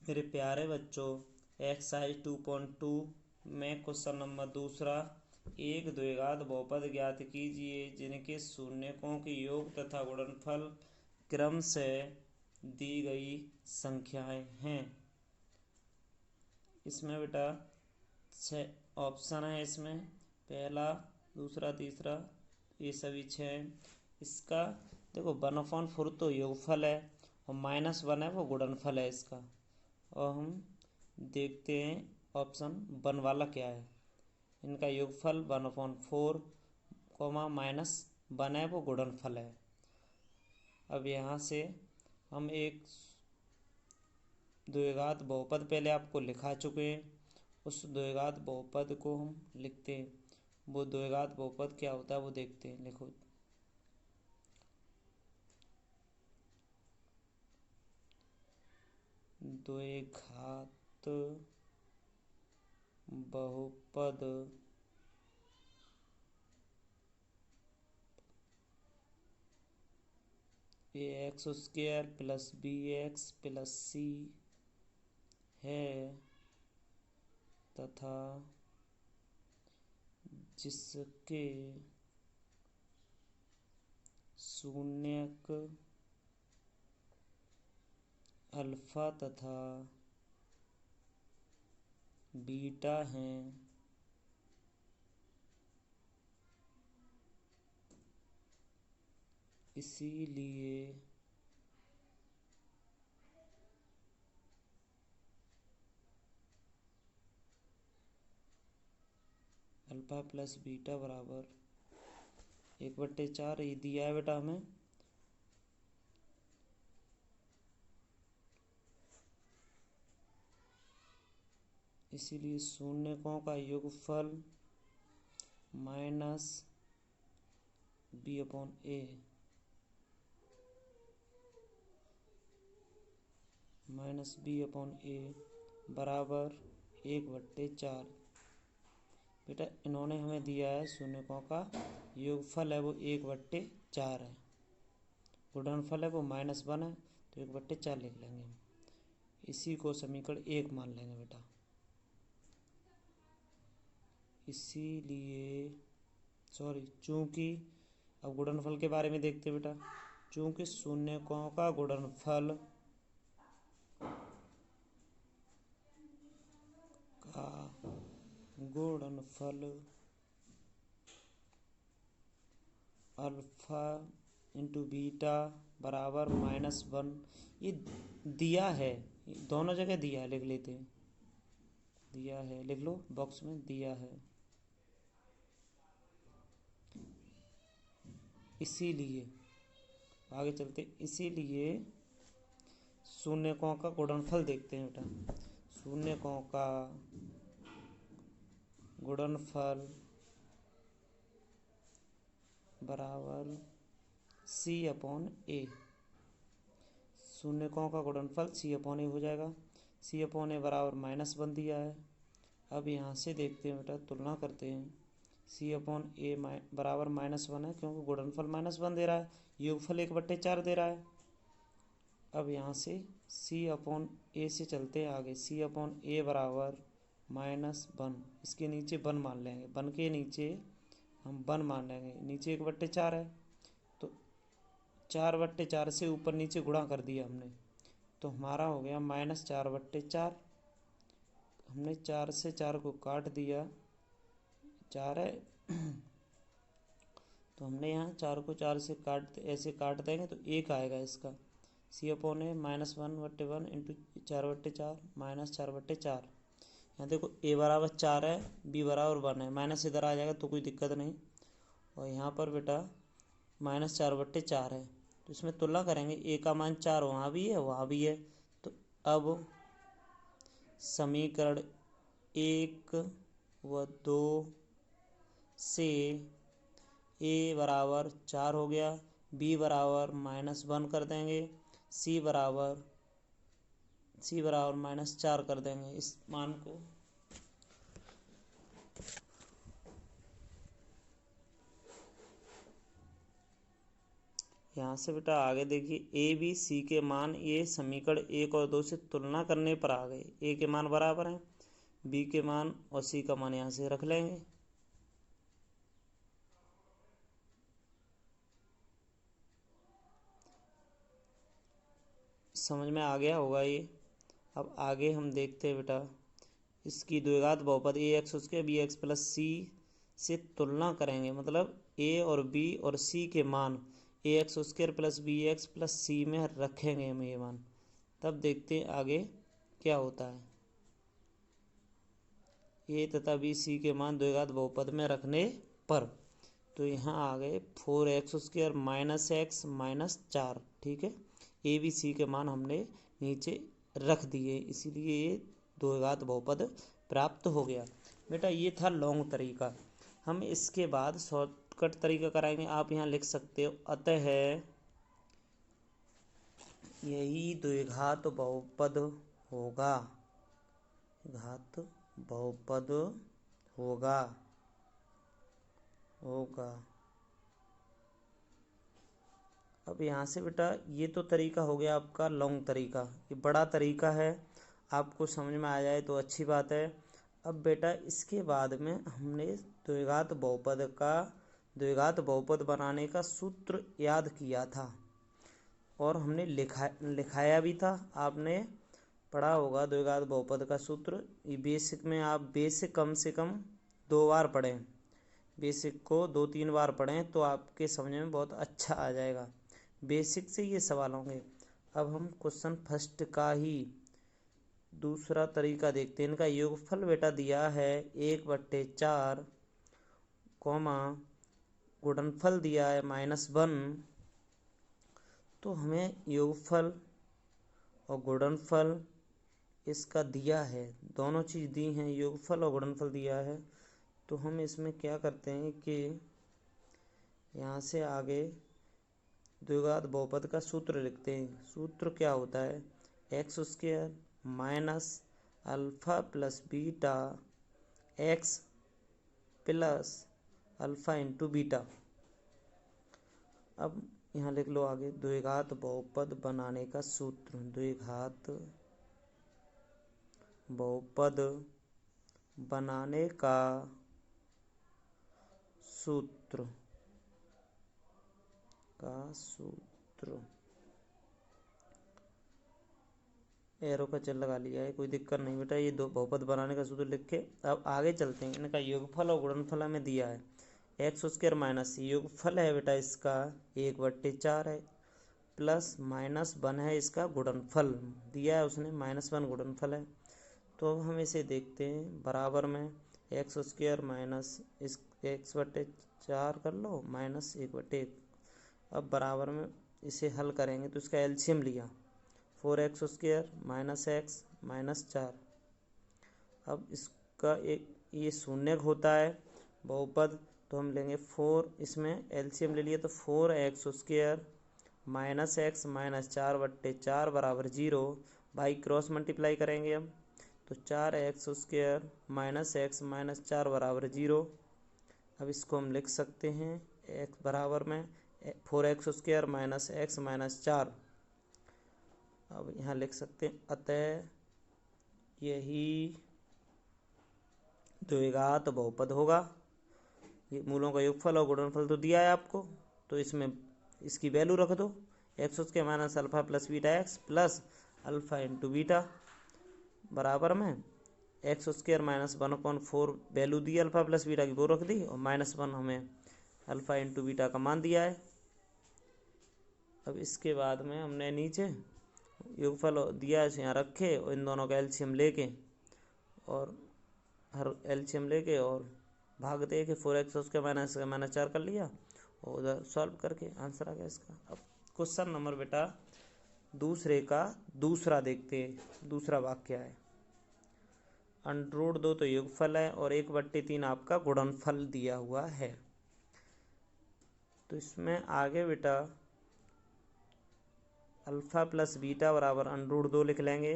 मेरे प्यारे बच्चों, एक्सरसाइज 2.2 में क्वेश्चन नंबर दूसरा, एक द्विघात बहुपद ज्ञात कीजिए जिनके शून्यकों के योग तथा गुणनफल क्रम से दी गई संख्याएं हैं। इसमें बेटा 6 ऑप्शन है। इसमें पहला, दूसरा, तीसरा, ये सभी 6। इसका देखो 1/4 तो योगफल है और -1 है वो गुणनफल है इसका। और हम देखते हैं ऑप्शन 1 वाला क्या है। इनका योगफल 1/4 -1 है वो गुणनफल है। अब यहाँ से हम एक द्विघात बहुपद पहले आपको लिखा चुके हैं, उस द्विघात बहुपद को हम लिखते हैं। वो द्विघात बहुपद क्या होता है वो देखते हैं। लिखो, द्विघात बहुपद ax² + bx + c है तथा जिसके शून्यक अल्फा तथा बीटा हैं, इसीलिए अल्फा प्लस बीटा बराबर 1/4 ये दिया है बेटा हमें। इसीलिए शून्यकों का योगफल -b/a बराबर 1/4। बेटा इन्होंने हमें दिया है शून्यकों का योगफल है वो 1/4 है, गुणनफल है वो -1 है, तो 1/4 लिख लेंगे हम। इसी को समीकरण 1 मान लेंगे बेटा। इसीलिए चूंकि अब गुणनफल के बारे में देखते बेटा। चूंकि शून्यकों का गुणनफल अल्फा इंटू बीटा बराबर -1 ये दिया है, दोनों जगह दिया है, लिख लेते हैं। दिया है, लिख लो बॉक्स में, दिया है। इसीलिए आगे चलते, इसीलिए शून्यकों का गुणनफल देखते हैं बेटा। शून्यकों का गुणनफल बराबर c/a। शून्यकों का गुणनफल c/a हो जाएगा। c/a बराबर -1 दिया है। अब यहाँ से देखते हैं बेटा, तुलना करते हैं। c/a बराबर -1 है क्योंकि गुणनफल -1 दे रहा है, योगफल 1/4 दे रहा है। अब यहाँ से c/a से चलते हैं आगे। c/a बराबर -1, इसके नीचे 1 मान लेंगे, 1 के नीचे हम 1 मान लेंगे, नीचे 1/4 है तो 4/4 से ऊपर नीचे गुणा कर दिया हमने, तो हमारा हो गया -4/4। हमने 4 से 4 को काट दिया, 4 है तो हमने यहाँ 4 को 4 से ऐसे काट देंगे तो 1 आएगा इसका। c/a -1/1 into 4/4 -4/4। यहाँ देखो a बराबर 4 है, b बराबर 1 है, माइनस इधर आ जाएगा तो कोई दिक्कत नहीं। और यहाँ पर बेटा -4/4 है, तो इसमें तुलना करेंगे। a का मान 4 वहाँ भी है वहाँ भी है, तो अब समीकरण 1 व 2 से a बराबर 4 हो गया, b बराबर -1 कर देंगे, c बराबर -4 कर देंगे। इस मान को यहाँ से बेटा आगे देखिए, ए बी सी के मान ये समीकरण 1 और 2 से तुलना करने पर आ गए। ए के मान बराबर हैं, बी के मान और सी का मान यहाँ से रख लेंगे। समझ में आ गया होगा ये। अब आगे हम देखते हैं बेटा, इसकी द्विघात बहुपद ए एक्स उसके बी एक्स प्लस सी से तुलना करेंगे, मतलब ए और बी और सी के मान ए x square plus B x plus सी में रखेंगे हम ये मान, तब देखते हैं आगे क्या होता है। ए तथा बी सी के मान द्विघात बहुपद में रखने पर, तो यहाँ आ गए 4x² माइनस एक्स माइनस 4, ठीक है। ए बी सी के मान हमने नीचे रख दिए, इसीलिए ये द्विघात बहुपद प्राप्त हो गया। बेटा ये था लॉन्ग तरीका। हम इसके बाद शॉर्टकट तरीका कराएंगे। आप यहाँ लिख सकते हो, अतः यही द्विघात बहुपद होगा, घात बहुपद होगा। अब यहाँ से बेटा ये तो तरीका हो गया आपका लॉन्ग तरीका, ये बड़ा तरीका है, आपको समझ में आ जाए तो अच्छी बात है। अब बेटा इसके बाद में हमने द्विघात बहुपद बनाने का सूत्र याद किया था और हमने लिखाया भी था। आपने पढ़ा होगा द्विघात बहुपद का सूत्र, ये बेसिक में आप बेसिक कम से कम 2 बार पढ़ें, बेसिक को 2-3 बार पढ़ें तो आपके समझ में बहुत अच्छा आ जाएगा। बेसिक से ये सवाल होंगे। अब हम क्वेश्चन फर्स्ट का ही दूसरा तरीका देखते हैं। इनका योगफल बेटा दिया है 1/4, गुणनफल दिया है -1, तो हमें योगफल और गुणनफल इसका दिया है, दोनों चीज़ दी हैं, योगफल और गुणनफल दिया है। तो हम इसमें क्या करते हैं कि यहाँ से आगे द्विघात बहुपद का सूत्र लिखते हैं। सूत्र क्या होता है, x² minus alpha plus beta x plus alpha into beta. अब यहाँ लिख लो आगे, द्विघात बहुपद बनाने का सूत्र, द्विघात बहुपद बनाने का सूत्र एरो का चिन्ह लगा लिया है, कोई दिक्कत नहीं बेटा। ये दो बहुपद बनाने का सूत्र लिख के अब आगे चलते हैं। इनका योगफल और गुणनफल हमें दिया है, x² माइनस योगफल है बेटा इसका 1/4 है, प्लस -1 है इसका गुणनफल दिया है उसने, -1 गुणनफल है। तो अब हम इसे देखते हैं, बराबर में x² माइनस इस 1/4 कर लो माइनस 1/1। अब बराबर में इसे हल करेंगे तो इसका एलसीएम लिया, 4x² माइनस x माइनस 4। अब इसका एक ये शून्यक होता है बहुपद, तो हम लेंगे 4, इसमें एलसीएम ले लिए तो 4x² माइनस x माइनस 4/4 बराबर 0। भाई क्रॉस मल्टीप्लाई करेंगे हम, तो 4x² माइनस x माइनस 4 बराबर 0। अब इसको हम लिख सकते हैं x बराबर में 4x² माइनस x माइनस 4। अब यहाँ लिख सकते हैं, अतः यही द्विघात बहुपद होगा। ये मूलों का योगफल और गुणनफल तो दिया है आपको, तो इसमें इसकी वैल्यू रख दो, x² minus alpha plus beta x plus alpha into beta बराबर में x² माइनस 1/4 वैल्यू दी अल्फ़ा प्लस बीटा की, वो रख दी, और -1 हमें अल्फ़ा इंटू बीटा का मान दिया है। अब इसके बाद में हमने नीचे योगफल दिया है यहाँ रखे, और इन दोनों का एलसीएम लेके और भाग दे के 4x² माइनस 4 कर लिया, और उधर सॉल्व करके आंसर आ गया इसका। अब क्वेश्चन नंबर बेटा दूसरे का दूसरा देखते हैं। दूसरा वाक्य है, √2 तो योगफल है और 1/3 आपका गुणनफल दिया हुआ है। तो इसमें आगे बेटा अल्फ़ा प्लस बीटा बराबर √2 लिख लेंगे,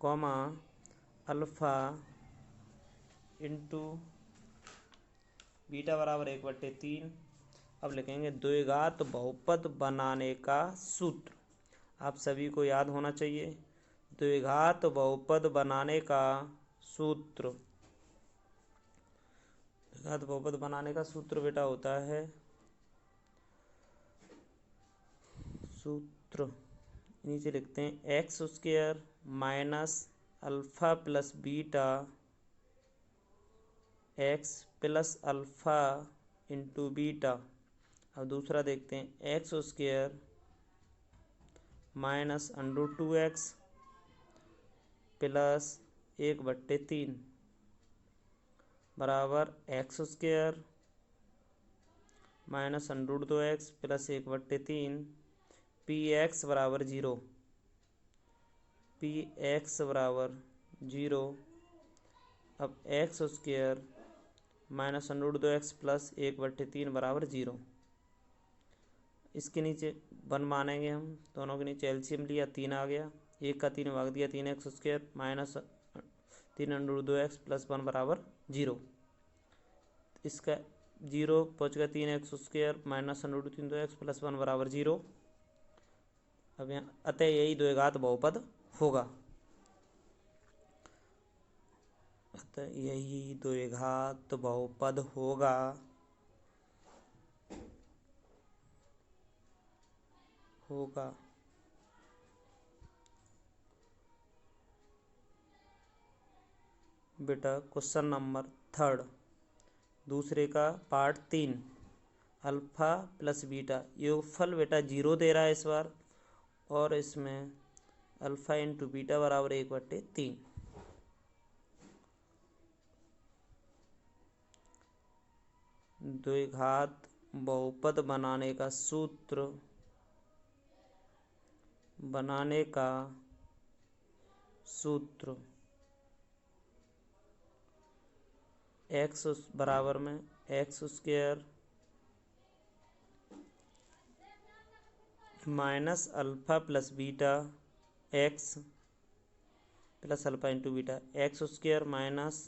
कॉमा अल्फ़ा इंटू बीटा बराबर 1/3, अब लिखेंगे द्विघात बहुपद बनाने का सूत्र। आप सभी को याद होना चाहिए द्विघात बहुपद बनाने का सूत्र। द्विघात बहुपद बनाने का सूत्र बेटा होता है सूत्र नीचे लिखते हैं x square minus alpha plus beta x plus alpha into beta. अब दूसरा देखते हैं x square minus under 2x plus 1/3 बराबर x square minus under 2x plus 1/3 P x बराबर 0। पी एक्स बराबर 0। अब x square minus under 2x plus 1/3 बराबर 0। इसके नीचे 1 मानेंगे हम, दोनों के नीचे एलसीएम लिया 3 आ गया, 1 का 3 भाग दिया 3x square minus 3 under 2x plus 1 बराबर 0। इसका 0 पहुँच गया 3x square minus under 3 2x plus 1 बराबर 0। अब यहाँ अतः यही द्विघात बहुपद होगा। अतः यही द्विघात बहुपद होगा। बेटा क्वेश्चन नंबर 3 दूसरे का पार्ट 3 अल्फा प्लस बीटा योगफल बेटा 0 दे रहा है इस बार, और इसमें अल्फा इंटू बीटा बराबर 1/3। द्विघात बहुपद बनाने का सूत्र एक्स बराबर में x square minus alpha plus beta x plus alpha into beta x square minus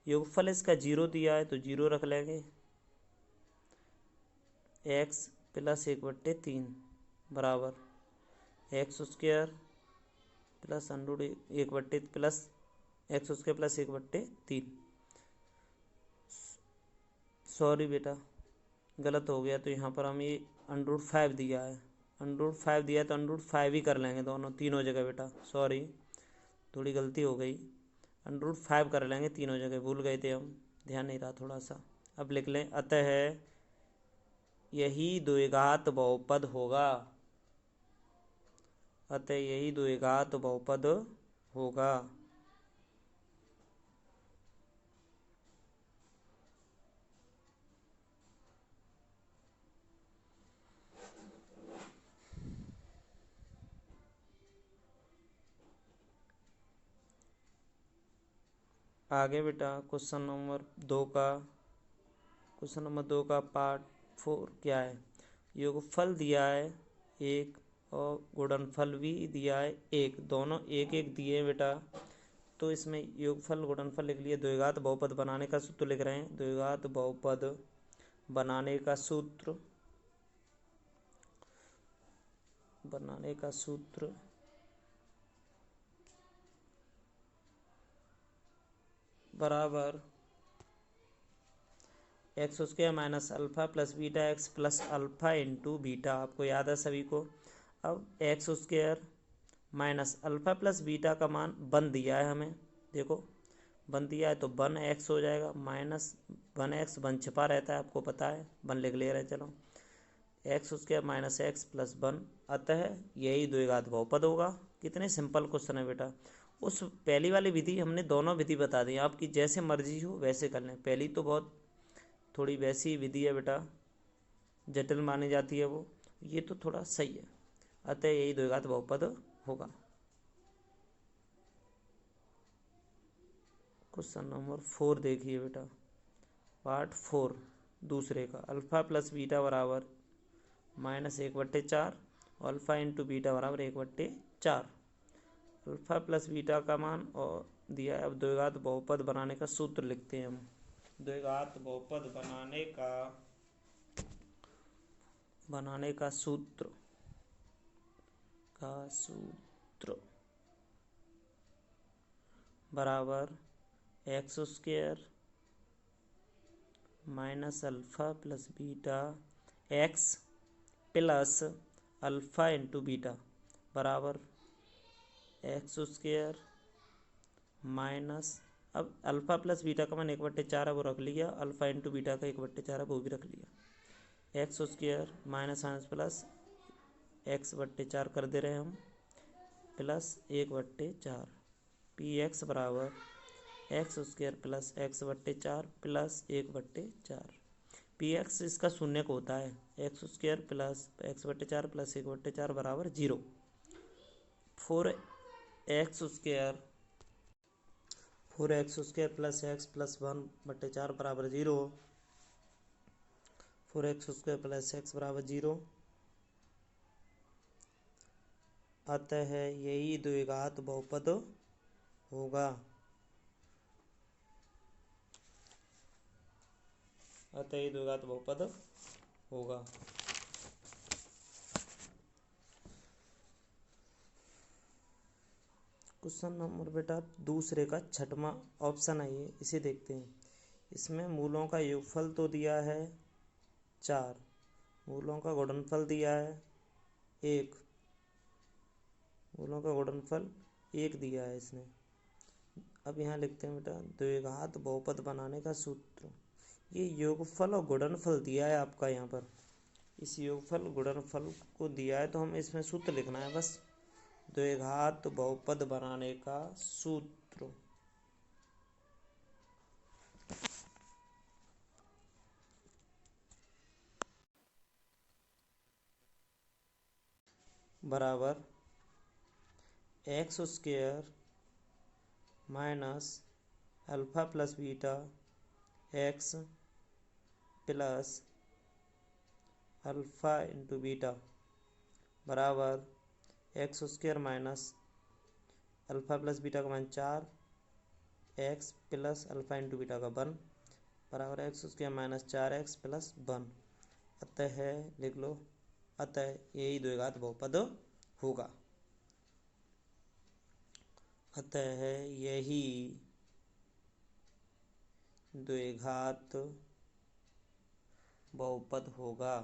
योगफल इसका 0 दिया है तो 0 रख लेंगे एक्स प्लस 1/3 बराबर x square plus under 1/3 plus x square plus 1/3। Sorry बेटा गलत हो गया, तो यहाँ पर हम ये अंडर 5 दिया है, अंडर 5 दिया है तो अंडर 5 ही कर लेंगे दोनों तीनों जगह बेटा। सॉरी थोड़ी गलती हो गई, अंडर 5 कर लेंगे तीनों जगह, भूल गए थे हम, ध्यान नहीं रहा थोड़ा सा। अब लिख लें अतः यही द्विघात बहुपद होगा। अतः यही द्विघात बहुपद होगा। आगे बेटा क्वेश्चन नंबर 2 का पार्ट 4 क्या है। योगफल दिया है 1 और गुणनफल भी दिया है 1, दोनों 1 दिए हैं बेटा, तो इसमें योगफल गुणनफल लिख लिए। द्विघात बहुपद बनाने का सूत्र लिख रहे हैं, द्विघात बहुपद बनाने का सूत्र बराबर x square minus alpha plus beta x plus alpha into beta. आपको याद है सभी को। अब x square minus alpha plus beta का मान 1 दिया है हमें, देखो 1 दिया है तो 1x हो जाएगा, माइनस 1x 1 छिपा रहता है आपको पता है, 1 लिख ले रहे चलो, x square minus x plus 1। अतः यही द्विघात बहुपद होगा। कितने सिंपल क्वेश्चन है बेटा। उस पहली वाली विधि हमने दोनों विधि बता दी, आपकी जैसे मर्जी हो वैसे कर लें। पहली तो बहुत थोड़ी वैसी विधि है बेटा, जटिल मानी जाती है वो, ये तो थोड़ा सही है। अतः यही द्विघात बहुपद होगा। क्वेश्चन नंबर 4 देखिए बेटा, पार्ट 4 दूसरे का अल्फा प्लस बीटा बराबर -1/4 और अल्फा इंटू बीटा बराबर 1/4। अल्फा प्लस बीटा का मान और दिया है। अब द्विघात बहुपद बनाने का सूत्र लिखते हैं हम। द्विघात बहुपद बनाने का बनाने का सूत्र बराबर x square minus alpha plus beta x plus alpha into beta बराबर एक्स स्क्वायर माइनस, अब अल्फ़ा प्लस बीटा का मान 1/4 है वो रख लिया, अल्फ़ा इंटू बीटा का 1/4 है वो भी रख लिया। X square minus minus plus x/4 कर दे रहे हैं हम, प्लस 1/4 पी एक्स बराबर x square plus x/4 plus 1/4 P x इसका शून्य को होता है, x square plus x/4 plus 1/4 बराबर 0। Four x square plus x plus 1/4 बराबर 0। 4x स्क्वायर प्लस एक्स बराबर 0। अतः यही द्विघात बहुपद होगा। अतः यही द्विघात बहुपद होगा। क्वेश्चन नंबर बेटा दूसरे का 6वां ऑप्शन है ये, इसे देखते हैं। इसमें मूलों का योगफल तो दिया है 4, मूलों का गुणनफल दिया है 1, मूलों का गुणनफल 1 दिया है इसने। अब यहाँ लिखते हैं बेटा द्विघात बहुपद बनाने का सूत्र। ये योगफल और गुणनफल दिया है आपका यहाँ पर, इस योगफल गुणनफल को दिया है तो हम इसमें सूत्र लिखना है बस। द्विघात बहुपद बनाने का सूत्र बराबर x square minus alpha plus beta x plus alpha into beta बराबर x square minus alpha plus beta का मान 4 x plus alpha into beta का 1 बराबर x square minus 4x plus 1। अतः लिख लो, अतः यही द्विघात बहुपद होगा। अतः यही द्विघात बहुपद होगा।